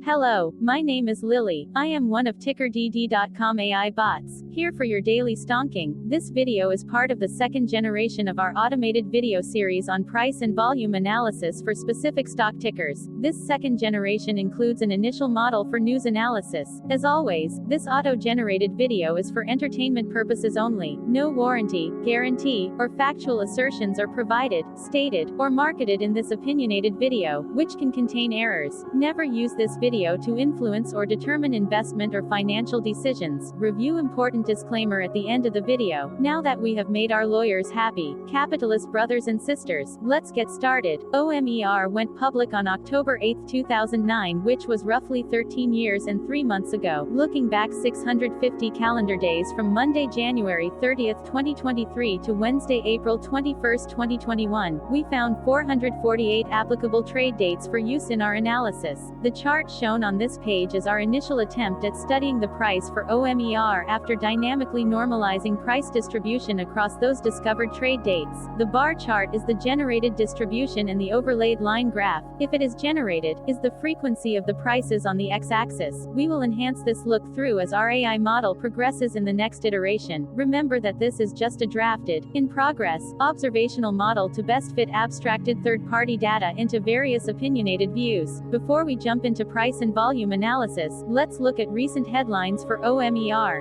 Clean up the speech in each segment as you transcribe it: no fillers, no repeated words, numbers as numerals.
Hello, my name is Lily. I am one of TickerDD.com AI bots, here for your daily stonking. This video is part of the second generation of our automated video series on price and volume analysis for specific stock tickers. This second generation includes an initial model for news analysis. As always, this auto-generated video is for entertainment purposes only. No warranty, guarantee, or factual assertions are provided, stated, or marketed in this opinionated video, which can contain errors. Never use this video to influence or determine investment or financial decisions. Review important disclaimer at the end of the video. Now that we have made our lawyers happy, capitalist brothers and sisters, let's get started. OMER went public on October 8, 2009, which was roughly 13 years and 3 months ago. Looking back 650 calendar days from Monday, January 30, 2023 to Wednesday, April 21, 2021, we found 448 applicable trade dates for use in our analysis. The chart shown on this page is our initial attempt at studying the price for OMER after dynamically normalizing price distribution across those discovered trade dates. The bar chart is the generated distribution and the overlaid line graph, if it is generated, is the frequency of the prices on the x-axis. We will enhance this look through as our AI model progresses in the next iteration. Remember that this is just a drafted, in progress, observational model to best fit abstracted third-party data into various opinionated views. Before we jump into price and volume analysis, let's look at recent headlines for OMER.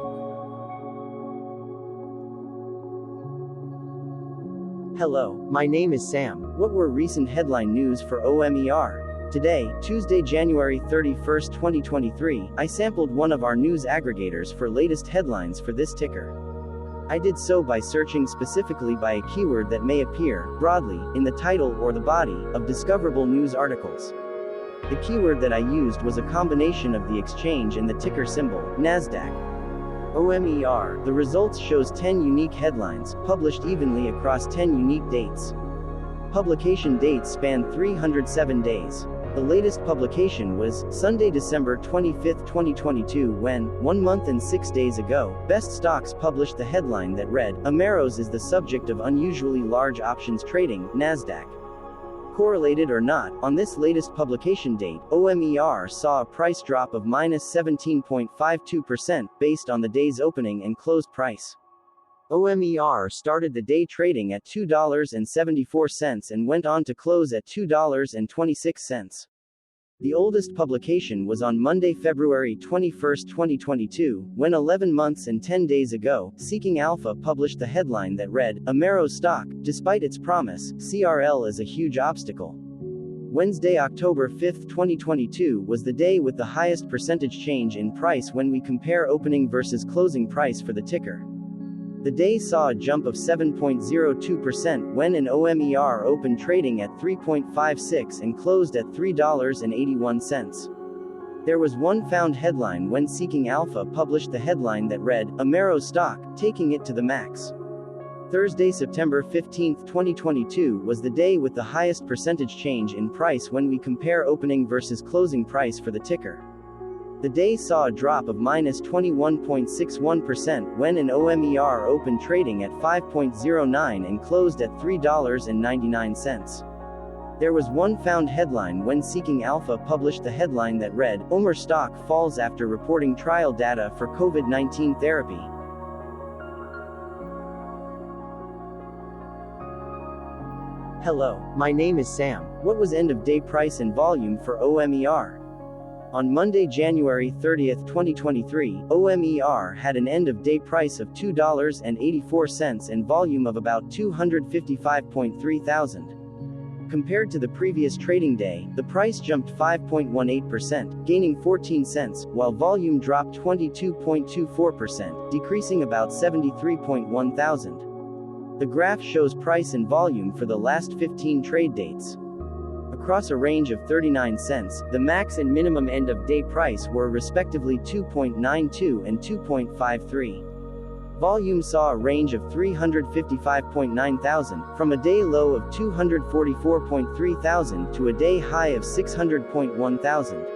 Hello, my name is Sam. What were recent headline news for OMER? Today, Tuesday, January 31, 2023, I sampled one of our news aggregators for latest headlines for this ticker. I did so by searching specifically by a keyword that may appear, broadly, in the title or the body, of discoverable news articles. The keyword that I used was a combination of the exchange and the ticker symbol, NASDAQ. OMER, the results shows 10 unique headlines, published evenly across 10 unique dates. Publication dates span 307 days. The latest publication was Sunday, December 25, 2022, when, 1 month and 6 days ago, Best Stocks published the headline that read, "Ameros is the subject of unusually large options trading, NASDAQ." Correlated or not, on this latest publication date, OMER saw a price drop of -17.52% based on the day's opening and close price. OMER started the day trading at $2.74 and went on to close at $2.26. The oldest publication was on Monday, February 21, 2022, when 11 months and 10 days ago, Seeking Alpha published the headline that read, "Ameros stock, despite its promise, CRL is a huge obstacle." Wednesday, October 5, 2022, was the day with the highest percentage change in price when we compare opening versus closing price for the ticker. The day saw a jump of 7.02% when an OMER opened trading at 3.56 and closed at $3.81. There was one found headline when Seeking Alpha published the headline that read, "Ameros stock, taking it to the max." Thursday, September 15, 2022, was the day with the highest percentage change in price when we compare opening versus closing price for the ticker. The day saw a drop of -21.61% when an OMER opened trading at 5.09 and closed at $3.99. There was one found headline when Seeking Alpha published the headline that read, "OMER stock falls after reporting trial data for COVID-19 therapy." Hello, my name is Sam. What was end-of-day price and volume for OMER? On Monday, January 30, 2023, OMER had an end-of-day price of $2.84 and volume of about 255.3 thousand. Compared to the previous trading day, the price jumped 5.18%, gaining 14 cents, while volume dropped 22.24%, decreasing about 73.1 thousand. The graph shows price and volume for the last 15 trade dates. Across a range of 39 cents, the max and minimum end-of-day price were respectively 2.92 and 2.53. Volume saw a range of 355.9 thousand, from a day low of 244.3 thousand to a day high of 600.1 thousand.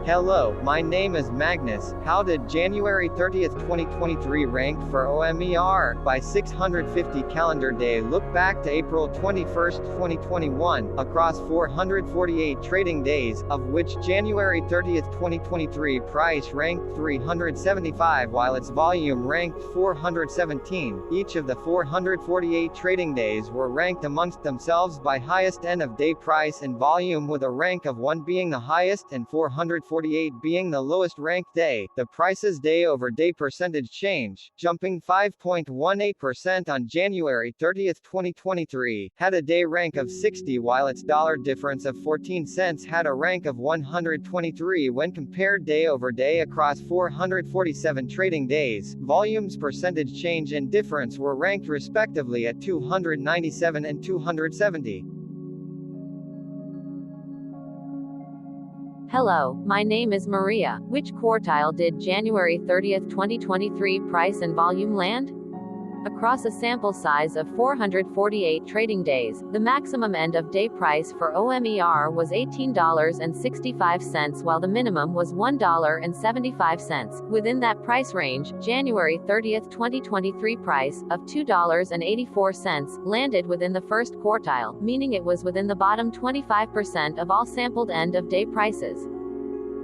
Hello, my name is Magnus. How did January 30th, 2023 rank for OMER? By 650 calendar day. Look back to April 21st, 2021, across 448 trading days, of which January 30th, 2023 price ranked 375 while its volume ranked 417. Each of the 448 trading days were ranked amongst themselves by highest end of day price and volume, with a rank of 1 being the highest and 448 being the lowest ranked day. The price's day-over-day percentage change, jumping 5.18% on January 30th, 2023, had a day rank of 60, while its dollar difference of 14 cents had a rank of 123 when compared day-over-day across 447 trading days. Volume's percentage change and difference were ranked respectively at 297 and 270. Hello, my name is Maria. Which quartile did January 30th, 2023 price and volume land? Across a sample size of 448 trading days, the maximum end-of-day price for OMER was $18.65 while the minimum was $1.75. Within that price range, January 30th, 2023 price, of $2.84, landed within the first quartile, meaning it was within the bottom 25% of all sampled end-of-day prices.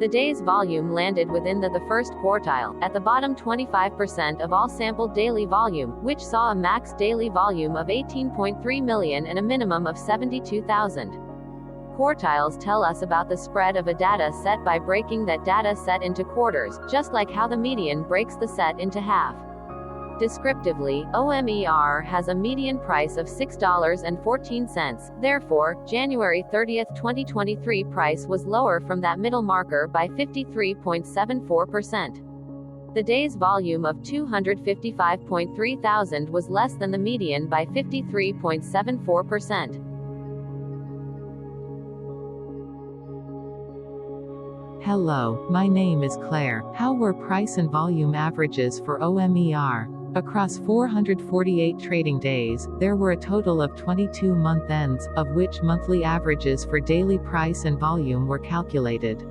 The day's volume landed within the first quartile, at the bottom 25% of all sampled daily volume, which saw a max daily volume of 18.3 million and a minimum of 72,000. Quartiles tell us about the spread of a data set by breaking that data set into quarters, just like how the median breaks the set into half. Descriptively, OMER has a median price of $6.14, therefore, January 30th, 2023 price was lower from that middle marker by 53.74%. The day's volume of 255.3 thousand was less than the median by 53.74%. Hello, my name is Claire. How were price and volume averages for OMER? Across 448 trading days, there were a total of 22 month ends, of which monthly averages for daily price and volume were calculated.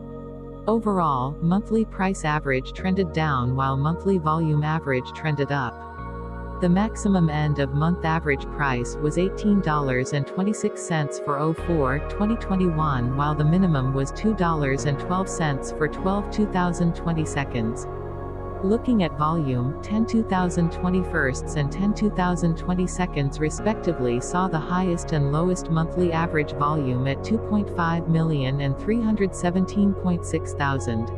Overall, monthly price average trended down while monthly volume average trended up. The maximum end of month average price was $18.26 for 04/2021 while the minimum was $2.12 for 12/2020 seconds. Looking at volume, 10/2021 and 10/2020 seconds respectively saw the highest and lowest monthly average volume at 2.5 million and 317.6 thousand.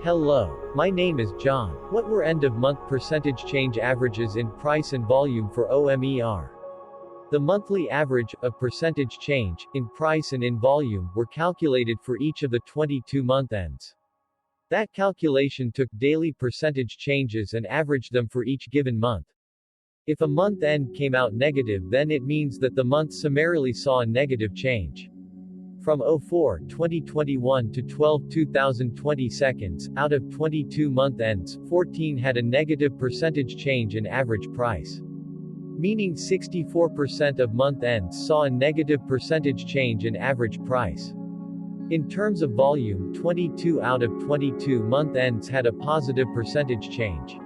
Hello, my name is John. What were end-of-month percentage change averages in price and volume for OMER? The monthly average of percentage change in price and in volume were calculated for each of the 22 month ends. That calculation took daily percentage changes and averaged them for each given month. If a month end came out negative, then it means that the month summarily saw a negative change. From 04/2021 to 12/2020 seconds, out of 22 month ends, 14 had a negative percentage change in average price. Meaning 64% of month ends saw a negative percentage change in average price. In terms of volume, 22 out of 22 month ends had a positive percentage change.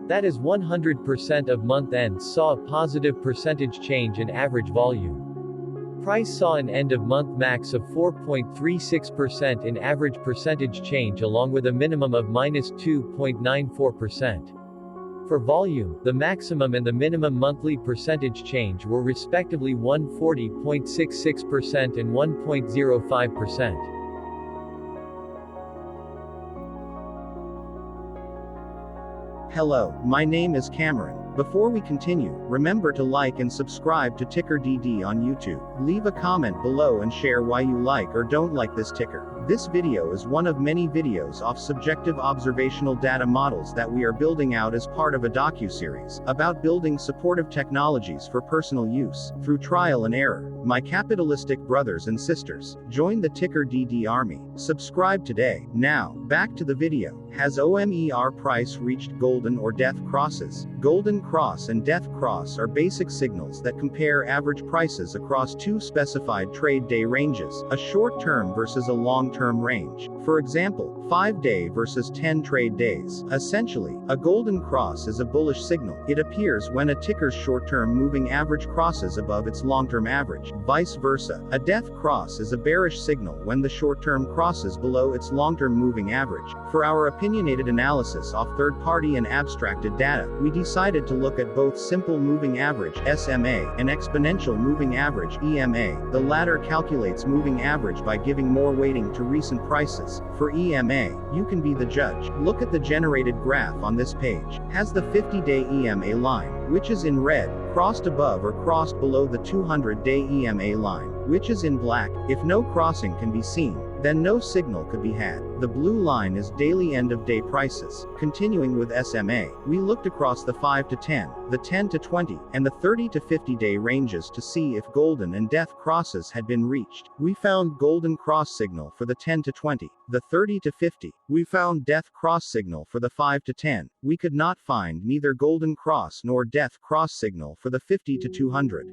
That is 100% of month ends saw a positive percentage change in average volume. Price saw an end-of-month max of 4.36% in average percentage change along with a minimum of -2.94%. For volume, the maximum and the minimum monthly percentage change were respectively 140.66% and 1.05%. Hello, my name is Cameron. Before we continue, remember to like and subscribe to TickerDD on YouTube. Leave a comment below and share why you like or don't like this ticker. This video is one of many videos off subjective observational data models that we are building out as part of a docu-series about building supportive technologies for personal use, through trial and error. My capitalistic brothers and sisters, join the TickerDD army. Subscribe today. Now, back to the video. Has OMER price reached golden or death crosses? Golden cross and death cross are basic signals that compare average prices across two specified trade day ranges, a short-term versus a long-term range. For example, 5-day versus 10 trade days. Essentially, a golden cross is a bullish signal. It appears when a ticker's short-term moving average crosses above its long-term average. Vice versa, a death cross is a bearish signal when the short-term crosses below its long-term moving average. For our opinionated analysis of third-party and abstracted data, we decided to look at both simple moving average (SMA) and exponential moving average (EMA). The latter calculates moving average by giving more weighting to recent prices. For EMA, you can be the judge. Look at the generated graph on this page. Has the 50-day EMA line, which is in red, crossed above or crossed below the 200-day EMA line, which is in black? If no crossing can be seen, then no signal could be had. The blue line is daily end-of-day prices. Continuing with SMA, we looked across the 5 to 10, the 10 to 20, and the 30 to 50-day ranges to see if golden and death crosses had been reached. We found golden cross signal for the 10 to 20, the 30 to 50. We found death cross signal for the 5 to 10. We could not find neither golden cross nor death cross signal for the 50 to 200.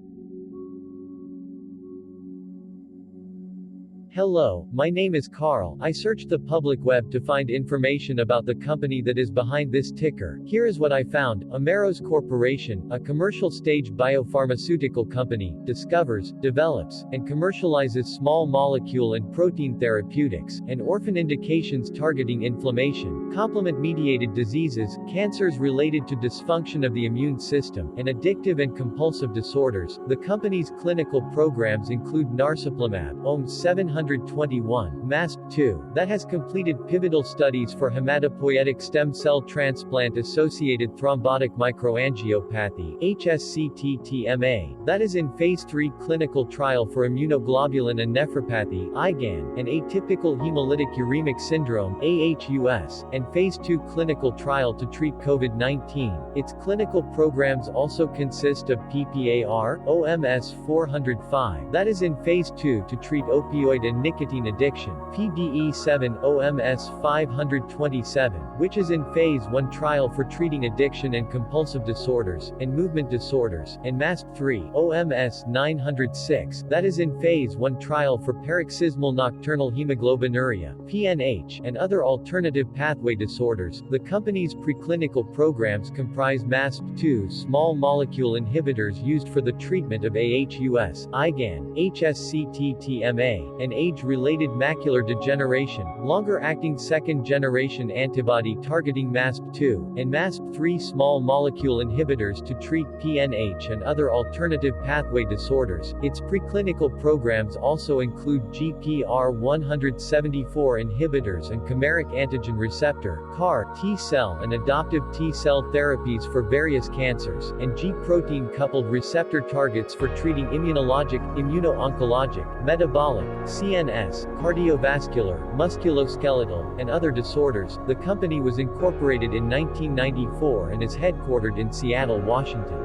Hello, my name is Carl. I searched the public web to find information about the company that is behind this ticker. Here is what I found. Omeros Corporation, a commercial-stage biopharmaceutical company, discovers, develops, and commercializes small molecule and protein therapeutics, and orphan indications targeting inflammation, complement-mediated diseases, cancers related to dysfunction of the immune system, and addictive and compulsive disorders. The company's clinical programs include narsoplimab, OMER 721, MASP-2, that has completed pivotal studies for hematopoietic stem cell transplant-associated thrombotic microangiopathy, HSCT-TMA, that is in Phase 3 clinical trial for immunoglobulin and nephropathy, IgAN, and atypical hemolytic uremic syndrome, AHUS, and Phase 2 clinical trial to treat COVID-19. Its clinical programs also consist of PPAR, OMS 405, that is in Phase 2 to treat opioid and nicotine addiction, PDE7 OMS 527, which is in Phase 1 trial for treating addiction and compulsive disorders, and movement disorders, and MASP-3 OMS 906, that is in Phase 1 trial for paroxysmal nocturnal hemoglobinuria, PNH, and other alternative pathway disorders. The company's preclinical programs comprise MASP-2 small molecule inhibitors used for the treatment of AHUS, IgAN, HSCT-TMA, and age-related macular degeneration, longer-acting second-generation antibody targeting MASP-2, and MASP-3 small molecule inhibitors to treat PNH and other alternative pathway disorders. Its preclinical programs also include GPR174 inhibitors and chimeric antigen receptor, CAR, T-cell and adoptive T-cell therapies for various cancers, and G-protein-coupled receptor targets for treating immunologic, immuno-oncologic, metabolic, CNS, cardiovascular, musculoskeletal, and other disorders. The company was incorporated in 1994 and is headquartered in Seattle, Washington.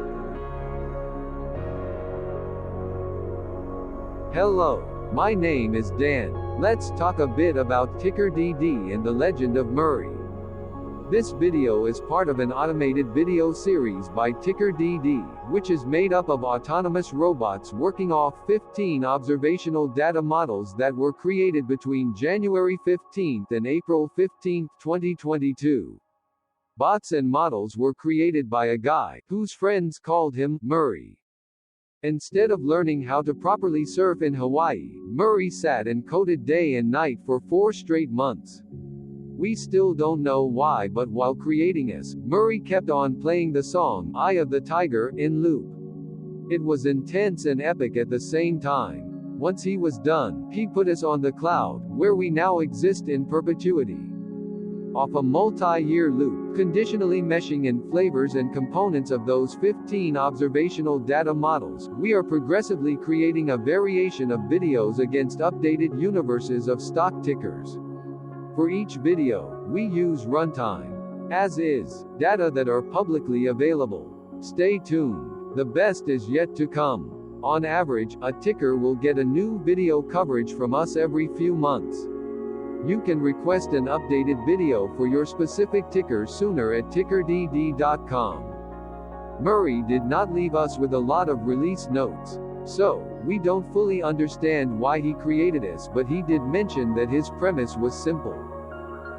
Hello, my name is Dan. Let's talk a bit about TickerDD and the legend of Murray. This video is part of an automated video series by TickerDD, which is made up of autonomous robots working off 15 observational data models that were created between January 15 and April 15, 2022. Bots and models were created by a guy, whose friends called him Murray. Instead of learning how to properly surf in Hawaii, Murray sat and coded day and night for 4 straight months. We still don't know why, but while creating us, Murray kept on playing the song, Eye of the Tiger, in loop. It was intense and epic at the same time. Once he was done, he put us on the cloud, where we now exist in perpetuity. off a multi-year loop, conditionally meshing in flavors and components of those 15 observational data models. We are progressively creating a variation of videos against updated universes of stock tickers. For each video, we use runtime as is data that are publicly available. Stay tuned. The best is yet to come. On average, a ticker will get a new video coverage from us every few months. You can request an updated video for your specific ticker sooner at TickerDD.com. Murray did not leave us with a lot of release notes, so we don't fully understand why he created us, but he did mention that his premise was simple.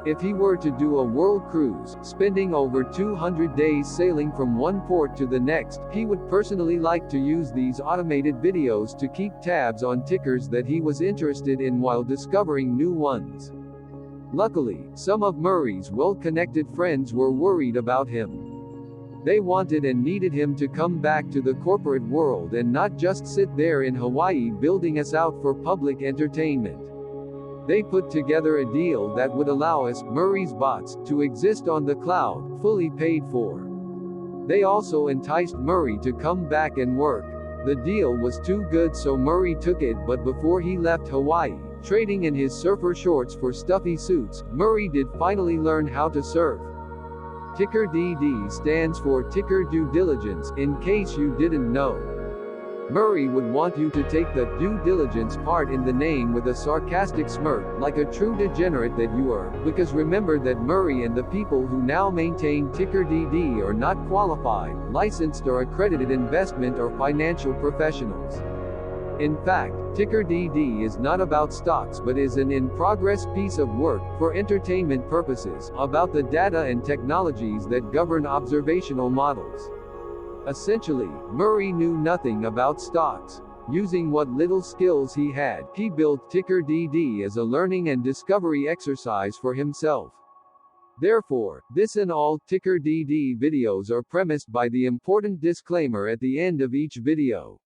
If he were to do a world cruise, spending over 200 days sailing from one port to the next, he would personally like to use these automated videos to keep tabs on tickers that he was interested in while discovering new ones. Luckily, some of Murray's well-connected friends were worried about him. They wanted and needed him to come back to the corporate world and not just sit there in Hawaii building us out for public entertainment. They put together a deal that would allow us, Murray's bots, to exist on the cloud, fully paid for. They also enticed Murray to come back and work. The deal was too good, so Murray took it, but before he left Hawaii, trading in his surfer shorts for stuffy suits, Murray did finally learn how to surf. TickerDD stands for Ticker Due Diligence, in case you didn't know. Murray would want you to take the due diligence part in the name with a sarcastic smirk, like a true degenerate that you are, because remember that Murray and the people who now maintain TickerDD are not qualified, licensed or accredited investment or financial professionals. In fact, TickerDD is not about stocks but is an in-progress piece of work, for entertainment purposes, about the data and technologies that govern observational models. Essentially, Murray knew nothing about stocks. Using what little skills he had, he built TickerDD as a learning and discovery exercise for himself. Therefore, this and all TickerDD videos are premised by the important disclaimer at the end of each video.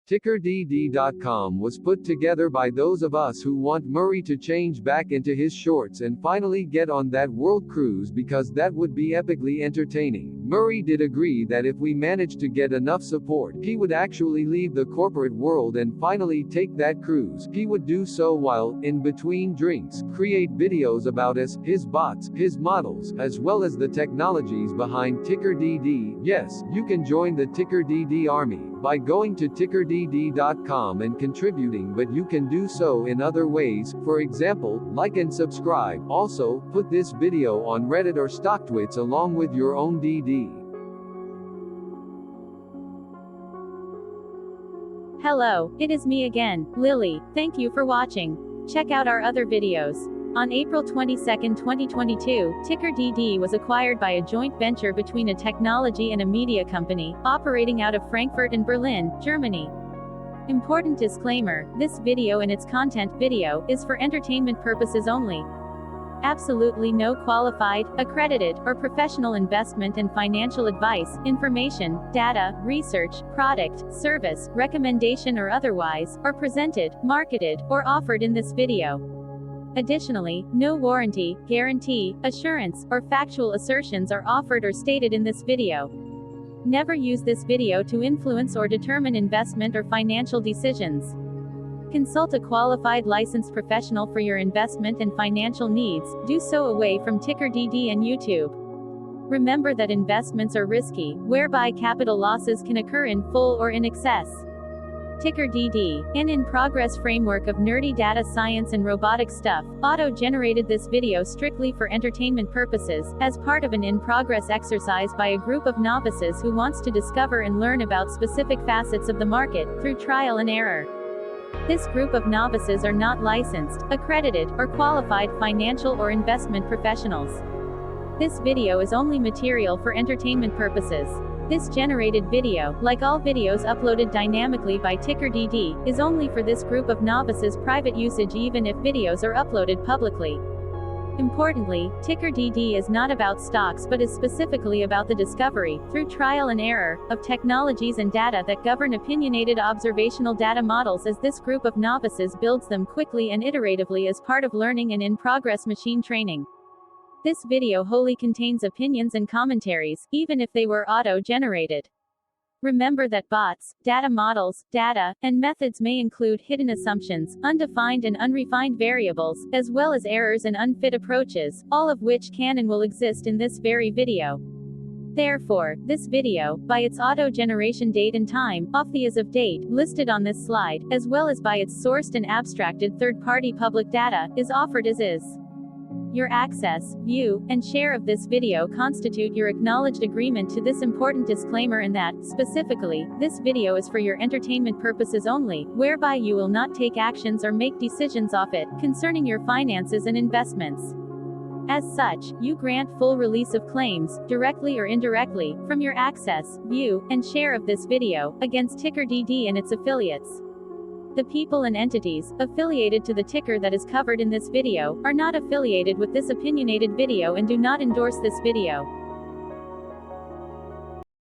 TickerDD.com was put together by those of us who want Murray to change back into his shorts and finally get on that world cruise, because that would be epically entertaining. Murray did agree that if we managed to get enough support, he would actually leave the corporate world and finally take that cruise. He would do so while, in between drinks, create videos about us, his bots, his models, as well as the technologies behind TickerDD. Yes, you can join the TickerDD army by going to TickerDD.com and contributing, but you can do so in other ways. For example, like and subscribe. Also, put this video on Reddit or StockTwits along with your own DD. Hello, it is me again, Lily. Thank you for watching. Check out our other videos. On April 22, 2022, TickerDD was acquired by a joint venture between a technology and a media company, operating out of Frankfurt and Berlin, Germany. Important disclaimer, this video and its content video is for entertainment purposes only. Absolutely no qualified, accredited, or professional investment and financial advice, information, data, research, product, service, recommendation or otherwise, are presented, marketed, or offered in this video. Additionally, no warranty, guarantee, assurance, or factual assertions are offered or stated in this video. Never use this video to influence or determine investment or financial decisions. Consult a qualified licensed professional for your investment and financial needs. Do so away from TickerDD and YouTube. Remember that investments are risky, whereby capital losses can occur in full or in excess. TickerDD, an in-progress framework of nerdy data science and robotic stuff, auto-generated this video strictly for entertainment purposes, as part of an in-progress exercise by a group of novices who wants to discover and learn about specific facets of the market, through trial and error. This group of novices are not licensed, accredited, or qualified financial or investment professionals. This video is only material for entertainment purposes. This generated video, like all videos uploaded dynamically by TickerDD, is only for this group of novices' private usage even if videos are uploaded publicly. Importantly, TickerDD is not about stocks but is specifically about the discovery, through trial and error, of technologies and data that govern opinionated observational data models, as this group of novices builds them quickly and iteratively as part of learning and in-progress machine training. This video wholly contains opinions and commentaries, even if they were auto-generated. Remember that bots, data models, data, and methods may include hidden assumptions, undefined and unrefined variables, as well as errors and unfit approaches, all of which can and will exist in this very video. Therefore, this video, by its auto-generation date and time, off the as of date, listed on this slide, as well as by its sourced and abstracted third-party public data, is offered as is. Your access, view, and share of this video constitute your acknowledged agreement to this important disclaimer and that, specifically, this video is for your entertainment purposes only, whereby you will not take actions or make decisions off it, concerning your finances and investments. As such, you grant full release of claims, directly or indirectly, from your access, view, and share of this video, against TickerDD and its affiliates. The people and entities affiliated to the ticker that is covered in this video are not affiliated with this opinionated video and do not endorse this video.